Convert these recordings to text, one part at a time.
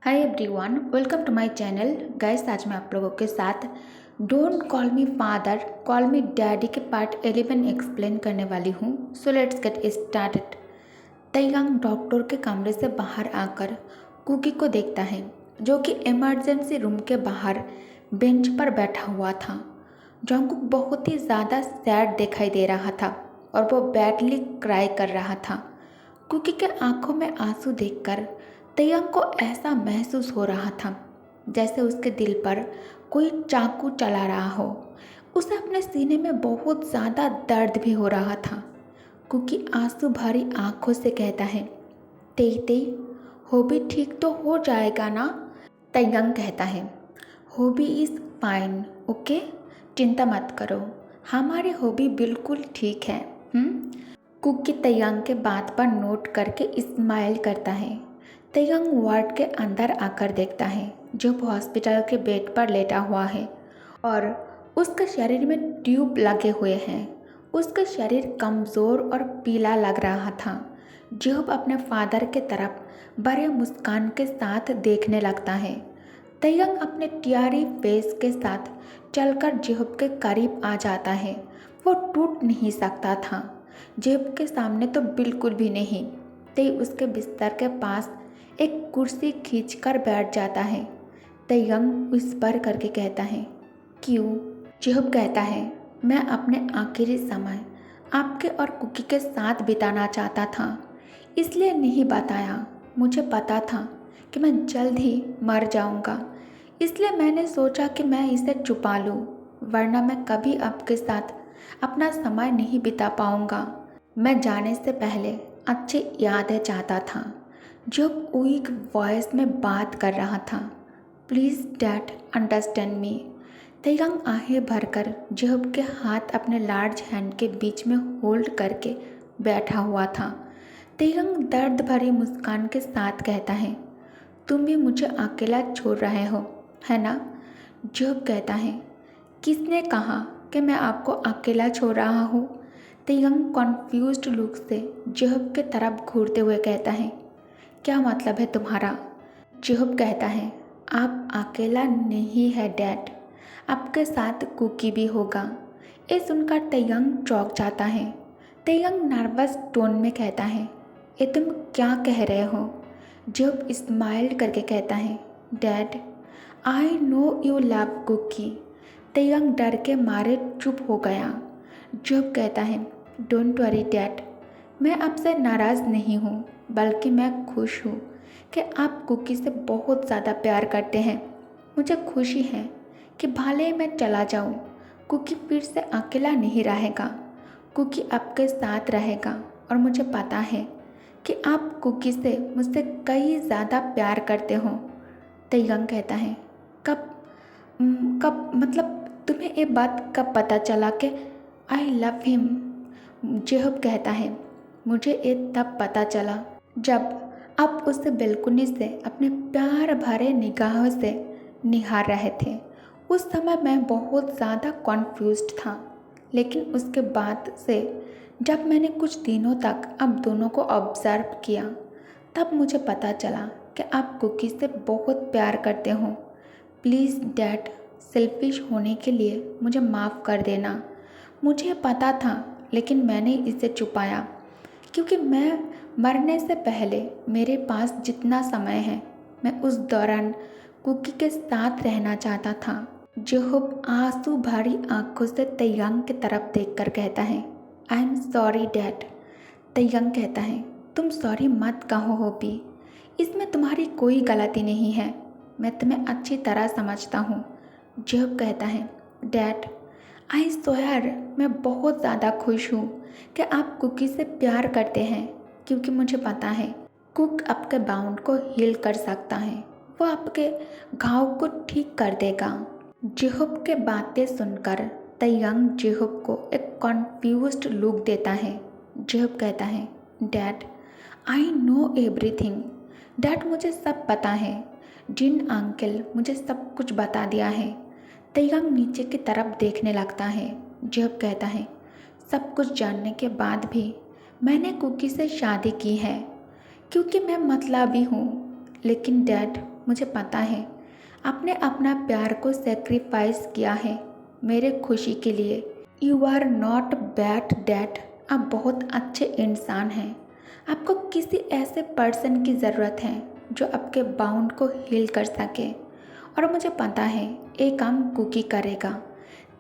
Hi everyone, welcome to my channel. Guys, आज मैं आप लोगों के साथ don't call me father call me daddy के पार्ट 11 एक्सप्लेन करने वाली हूँ। So let's get started. Taeyang doctor के कमरे से बाहर आकर कुकी को देखता है, जो कि इमरजेंसी रूम के बाहर बेंच पर बैठा हुआ था। जंगकुक बहुत ही ज़्यादा सैड दिखाई दे रहा था और वो बैडली क्राई कर रहा था। कुकी के आंखों में आंसू देखकर तैयांग को ऐसा महसूस हो रहा था जैसे उसके दिल पर कोई चाकू चला रहा हो। उसे अपने सीने में बहुत ज़्यादा दर्द भी हो रहा था। कुकी आंसू भरी आंखों से कहता है, तेई तेई, होबी ठीक तो हो जाएगा ना? तैयांग कहता है, होबी इज़ फाइन, ओके, चिंता मत करो, हमारी होबी बिल्कुल ठीक है। कुकी तैयांग के बात पर नोट करके स्माइल करता है। तैयांग वार्ड के अंदर आकर देखता है, जो हॉस्पिटल के बेड पर लेटा हुआ है और उसके शरीर में ट्यूब लगे हुए हैं। उसका शरीर कमज़ोर और पीला लग रहा था। जेहूब अपने फादर के तरफ बड़े मुस्कान के साथ देखने लगता है। तैयांग अपने टियारी फेस के साथ चलकर जेहूब के करीब आ जाता है। वो टूट नहीं सकता था, जेहूब के सामने तो बिल्कुल भी नहीं। तै उसके बिस्तर के पास एक कुर्सी खींचकर बैठ जाता है। तैयांग विस्पर करके कहता है, क्यों? जेहूब कहता है, मैं अपने आखिरी समय आपके और कुकी के साथ बिताना चाहता था, इसलिए नहीं बताया। मुझे पता था कि मैं जल्द ही मर जाऊंगा, इसलिए मैंने सोचा कि मैं इसे छुपा लूँ, वरना मैं कभी आपके साथ अपना समय नहीं बिता पाऊंगा। मैं जाने से पहले अच्छी यादें चाहता था। जब वीक वॉइस में बात कर रहा था, प्लीज़ डैड अंडरस्टैंड मी। तैयांग आहें भरकर जेहूब के हाथ अपने लार्ज हैंड के बीच में होल्ड करके बैठा हुआ था। तैयांग दर्द भरी मुस्कान के साथ कहता है, तुम भी मुझे अकेला छोड़ रहे हो, है ना? जेहूब कहता है, किसने कहा कि मैं आपको अकेला छोड़ रहा हूँ? तैयांग कॉन्फ्यूज्ड लुक से जेहूब के तरफ घूरते हुए कहता है, क्या मतलब है तुम्हारा? जेहूब कहता है, आप अकेला नहीं है डैड, आपके साथ कुकी भी होगा। ये सुनकर तैयांग चौंक जाता है। तैयांग नर्वस टोन में कहता है, ये तुम क्या कह रहे हो? जेहूब स्माइल करके कहता है, dad, I know you love cookie. Taeyang डर के मारे चुप हो गया। जेहूब कहता है, डोंट वरी डैड, मैं आपसे नाराज़ नहीं हूँ, बल्कि मैं खुश हूँ कि आप कुकी से बहुत ज़्यादा प्यार करते हैं। मुझे खुशी है कि भले ही मैं चला जाऊँ, कुकी फिर से अकेला नहीं रहेगा। कुकी आपके साथ रहेगा और मुझे पता है कि आप कुकी से मुझसे कई ज़्यादा प्यार करते हो। तैयांग कहता है, कब कब मतलब तुम्हें ये बात कब पता चला कि आई लव हिम? जेहूब कहता है, मुझे ये तब पता चला जब आप उसे बेलकुनी से अपने प्यार भरे निगाहों से निहार रहे थे। उस समय मैं बहुत ज़्यादा कॉन्फ्यूज्ड था, लेकिन उसके बाद से जब मैंने कुछ दिनों तक आप दोनों को ऑब्ज़र्व किया, तब मुझे पता चला कि आप कुकी से बहुत प्यार करते हो। प्लीज़ डैड, सेल्फिश होने के लिए मुझे माफ़ कर देना। मुझे पता था, लेकिन मैंने इसे छुपाया क्योंकि मैं मरने से पहले मेरे पास जितना समय है, मैं उस दौरान कुकी के साथ रहना चाहता था। जेहूब आंसू भरी आंखों से तैयांग की तरफ देखकर कहता है, आई एम सॉरी डैड। तैयांग कहता है, तुम सॉरी मत कहो होबी, इसमें तुम्हारी कोई गलती नहीं है, मैं तुम्हें अच्छी तरह समझता हूँ। जेहूब कहता है, डैड, आई स्वेयर, मैं बहुत ज़्यादा खुश हूँ कि आप कुकी से प्यार करते हैं, क्योंकि मुझे पता है कुक आपके बाउंड को हील कर सकता है, वो आपके घाव को ठीक कर देगा। जेहूब के बातें सुनकर तैयांग जेहूब को एक कॉन्फ्यूज्ड लुक देता है। जेहूब कहता है, dad, I know everything. Dad, मुझे सब पता है, जिन अंकल मुझे सब कुछ बता दिया है। तैयांग नीचे की तरफ देखने लगता है। जेहूब कहता है, सब कुछ जानने के बाद भी मैंने कुकी से शादी की है, क्योंकि मैं मतलबी हूँ। लेकिन डैड, मुझे पता है आपने अपना प्यार को सेक्रीफाइस किया है मेरे खुशी के लिए। You are not bad dad. आप बहुत अच्छे इंसान हैं। आपको किसी ऐसे पर्सन की ज़रूरत है जो आपके बाउंड को हील कर सके, और मुझे पता है ये काम कुकी करेगा।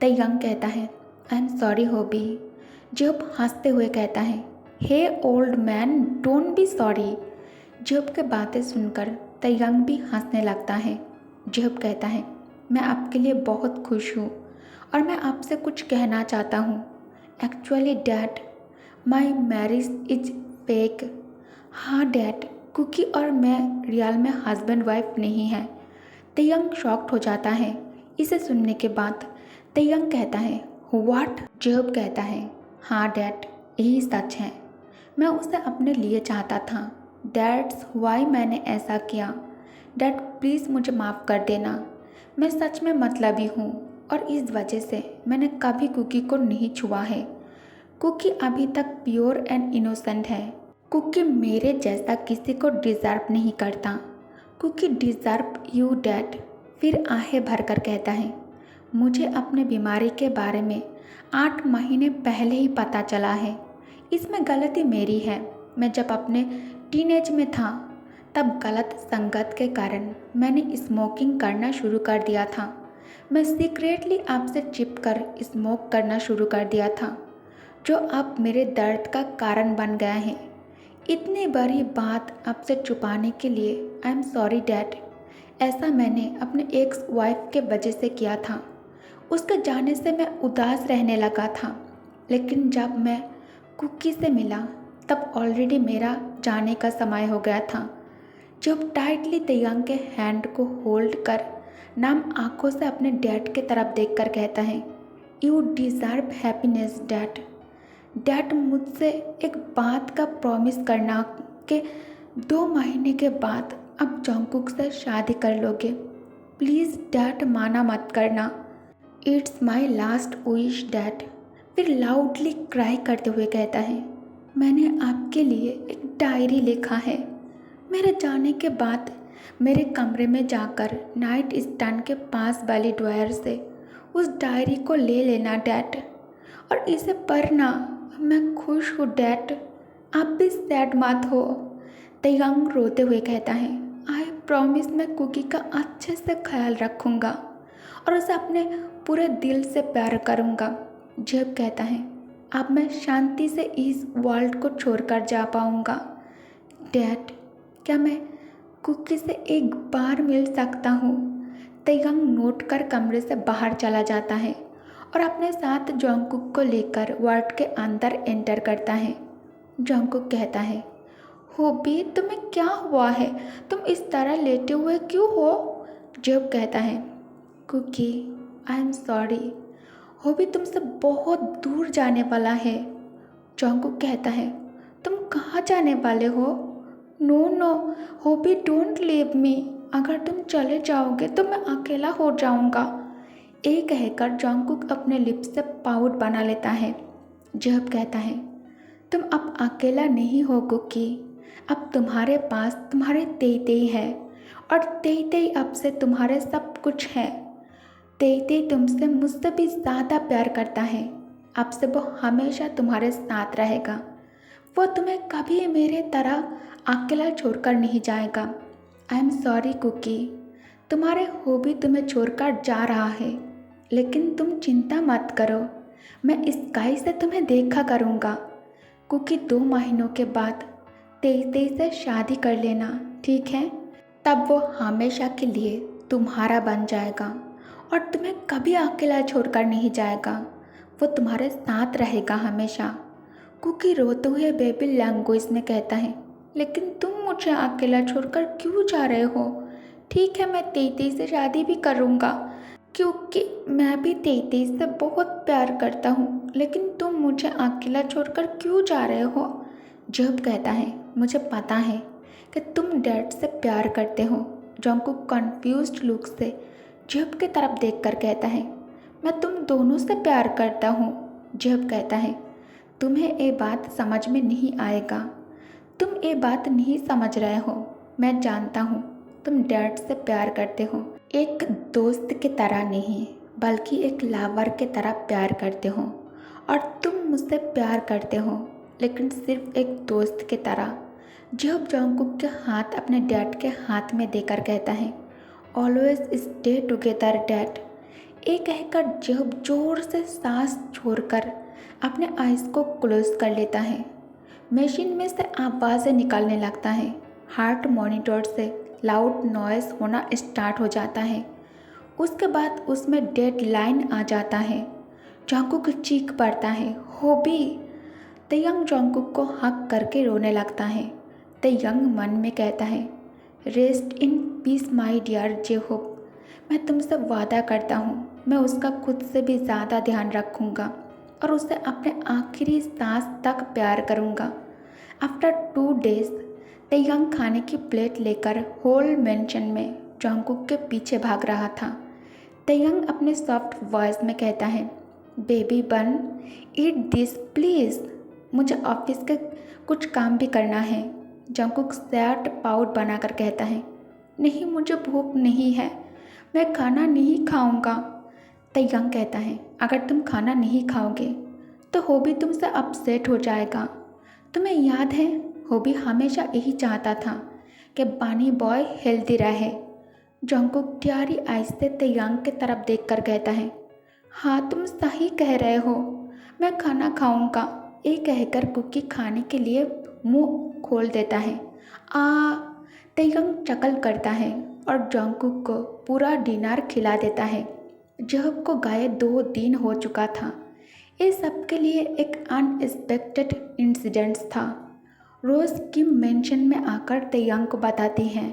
तयंग कहता है, आई एम सॉरी होबी। जब हंसते हुए कहता है, hey old man don't be sorry. जब की बातें सुनकर तयंग भी हंसने लगता है। जब कहता है, मैं आपके लिए बहुत खुश हूँ और मैं आपसे कुछ कहना चाहता हूँ। Actually dad, my marriage is fake. हाँ डैड, कुकी और मैं रियल में हस्बैंड वाइफ नहीं है। तयंग शॉक्ड हो जाता है। इसे सुनने के बाद तयंग कहता है, व्हाट? जब कहता है, हाँ डैड, यही सच है। मैं उसे अपने लिए चाहता था। दैट्स वाई मैंने ऐसा किया। डैड प्लीज़ मुझे माफ़ कर देना। मैं सच में मतलबी हूँ और इस वजह से मैंने कभी कुकी को नहीं छुआ है। कुकी अभी तक प्योर एंड इनोसेंट है। कुकी मेरे जैसा किसी को डिज़र्व नहीं करता। Cookie deserve you dad. फिर आहें भरकर कहता है, मुझे अपने बीमारी के बारे में 8 महीने पहले ही पता चला है। इसमें गलती मेरी है। मैं जब अपने टीनेज में था तब गलत संगत के कारण मैंने स्मोकिंग करना शुरू कर दिया था। मैं सीक्रेटली आपसे चिपकर स्मोक करना शुरू कर दिया था, जो अब मेरे दर्द का कारण बन गया है। इतनी बड़ी बात आपसे छुपाने के लिए आई एम सॉरी डैड। ऐसा मैंने अपने एक्स वाइफ के वजह से किया था। उसके जाने से मैं उदास रहने लगा था, लेकिन जब मैं कुकी से मिला तब ऑलरेडी मेरा जाने का समय हो गया था। जब टाइटली तयंग के हैंड को होल्ड कर नाम आंखों से अपने डैड की तरफ देखकर कहता है, you deserve happiness dad. Dad मुझसे एक बात का प्रॉमिस करना कि 2 महीने के बाद आप जंगकुक से शादी कर लोगे। प्लीज़ डैड, माना मत करना। It's my last wish dad. फिर लाउडली क्राई करते हुए कहता है, मैंने आपके लिए एक डायरी लिखा है। मेरे जाने के बाद मेरे कमरे में जाकर नाइट स्टैंड के पास वाली ड्रॉयर से उस डायरी को ले लेना डैड, और इसे पढ़ना। मैं खुश हूँ डैड, आप भी सैड मत हो। तयंग रोते हुए कहता है, आई प्रॉमिस मैं कुकी का अच्छे से ख्याल रखूँगा और उसे अपने पूरे दिल से प्यार करूँगा। जब कहता है, अब मैं शांति से इस वर्ल्ड को छोड़कर जा पाऊँगा। डैड, क्या मैं कुकी से एक बार मिल सकता हूँ? तयंग नोट कर कमरे से बाहर चला जाता है और अपने साथ जंगकुक को लेकर वार्ड के अंदर एंटर करता है। जंगकुक कहता है, होबी तुम्हें क्या हुआ है? तुम इस तरह लेटे हुए क्यों हो? जब कहता है, कुकी आई एम सॉरी, होबी तुमसे बहुत दूर जाने वाला है। जंगकुक कहता है, तुम कहाँ जाने वाले हो? नो नो होबी डोंट लीव मी। अगर तुम चले जाओगे तो मैं अकेला हो जाऊँगा। ये कहकर जंगकुक अपने लिप्स से पाउट बना लेता है। जब कहता है, तुम अब अकेला नहीं हो कुकी। अब तुम्हारे पास तुम्हारे तेई है और तेई अब से तुम्हारे सब कुछ है। तेई तुमसे मुझसे भी ज़्यादा प्यार करता है। अब से वो हमेशा तुम्हारे साथ रहेगा। वो तुम्हें कभी मेरे तरह अकेला छोड़कर नहीं जाएगा। आई एम सॉरी कुकी, तुम्हारे होबी तुम्हें छोड़कर जा रहा है, लेकिन तुम चिंता मत करो, मैं स्काई से तुम्हें देखा करूँगा। कुकी 2 महीनों के बाद तेई से शादी कर लेना, ठीक है? तब वो हमेशा के लिए तुम्हारा बन जाएगा और तुम्हें कभी अकेला छोड़कर नहीं जाएगा। वो तुम्हारे साथ रहेगा हमेशा। कुकी रोते हुए बेबी लैंग्वेज में कहता है, लेकिन तुम मुझे अकेला छोड़कर क्यों जा रहे हो? ठीक है, मैं तेई से शादी भी करूँगा, क्योंकि मैं भी तेई से बहुत प्यार करता हूँ, लेकिन तुम मुझे अकेला छोड़कर क्यों जा रहे हो? जब कहता है, मुझे पता है कि तुम डैड से प्यार करते हो। जंगकुक कंफ्यूज्ड लुक से जब की तरफ देखकर कहता है, मैं तुम दोनों से प्यार करता हूँ। जब कहता है, तुम्हें ये बात समझ में नहीं आएगा। तुम ये बात नहीं समझ रहे हो, मैं जानता हूँ। तुम डैड से प्यार करते हो, एक दोस्त की तरह नहीं बल्कि एक लवर की तरह प्यार करते हो। और तुम मुझसे प्यार करते हो लेकिन सिर्फ एक दोस्त की तरह। जेहोब जंगकुक के हाथ अपने डैड के हाथ में देकर कहता है, ऑलवेज स्टे टुगेदर डैड। ये कहकर जेहोब जोर से सांस छोड़कर अपने आइज़ को क्लोज कर लेता है। मशीन में से आवाज़ें निकलने लगता है। हार्ट मॉनिटर से लाउड नॉइस होना स्टार्ट हो जाता है। उसके बाद उसमें डेड लाइन आ जाता है। जंगकुक चीख पड़ता है, होबी। तयंग जंगकुक को हक करके रोने लगता है। तयंग मन में कहता है, rest in peace my dear Jehob. मैं तुमसे वादा करता हूँ मैं उसका खुद से भी ज़्यादा ध्यान रखूँगा और उसे अपने आखिरी सांस तक प्यार करूँगा। आफ्टर 2 days तयंग खाने की प्लेट लेकर होल मेंशन में जंगकुक के पीछे भाग रहा था। तयंग अपने सॉफ्ट वॉइस में कहता है, बेबी बन ईट दिस प्लीज़, मुझे ऑफिस के कुछ काम भी करना है। जंगकुक सैड पाउट बनाकर कहता है, नहीं मुझे भूख नहीं है, मैं खाना नहीं खाऊंगा। तयंग कहता है, अगर तुम खाना नहीं खाओगे तो होबी तुमसे अपसेट हो जाएगा। तुम्हें याद है होबी हमेशा यही चाहता था कि बानी बॉय हेल्दी रहे। जंगकुक प्यारी आइज से तयंग की तरफ देखकर कहता है, हाँ तुम सही कह रहे हो, मैं खाना खाऊंगा। ये कहकर कुकी खाने के लिए मुंह खोल देता है। तयंग चकल करता है और जंगकुक को पूरा डिनर खिला देता है। जेहोब को गए 2 दिन हो चुका था। ये सबके लिए एक अनएक्सपेक्टेड इंसिडेंट था। रोज़ किम मेंशन में आकर तयंग को बताती हैं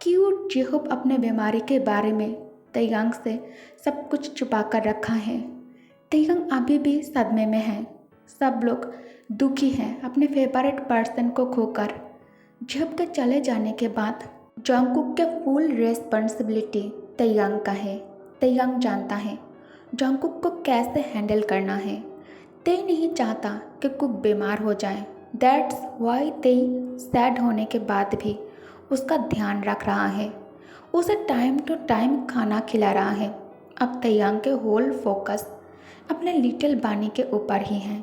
कि वो जेहोब अपने बीमारी के बारे में तयंग से सब कुछ छुपा कर रखा है। तयंग अभी भी सदमे में है। सब लोग दुखी हैं अपने फेवरेट पर्सन को खोकर। जेहोब के चले जाने के बाद जंगकुक के फुल रेस्पॉन्सिबिलिटी तयंग का है। तयंग जानता है जंगकुक को कैसे हैंडल करना है। तय नहीं चाहता कि कुक बीमार हो जाए। दैट्स वाई तय सैड होने के बाद भी उसका ध्यान रख रहा है, उसे टाइम टू टाइम खाना खिला रहा है। अब तयंग के होल फोकस अपने लिटिल बानी के ऊपर ही है।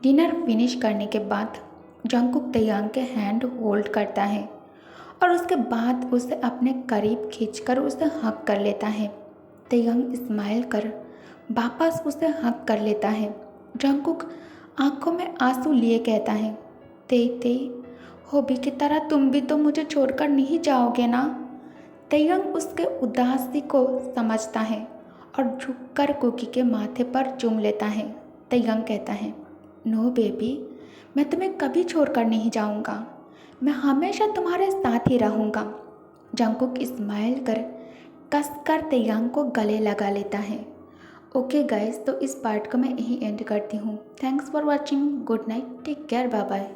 डिनर फिनिश करने के बाद जंगकुक तयंग के हैंड होल्ड करता है और उसके बाद उसे अपने करीब खींचकर उसे हक कर लेता है। तयंग स्माइल कर वापस उसे हक कर लेता है। जंगकुक आंखों में आंसू लिए कहता है, ते होबी की तरह तुम भी तो मुझे छोड़कर नहीं जाओगे ना। तयंग उसके उदासी को समझता है और झुककर कुकी के माथे पर चूम लेता है। तयंग कहता है, नो बेबी, मैं तुम्हें कभी छोड़कर नहीं जाऊंगा, मैं हमेशा तुम्हारे साथ ही रहूंगा। जंगकुक स्माइल कर कसकर तयंग को गले लगा लेता है। ओके गाइस, तो इस पार्ट को मैं यहीं एंड करती हूँ। Thanks for watching, good night, take care, bye bye.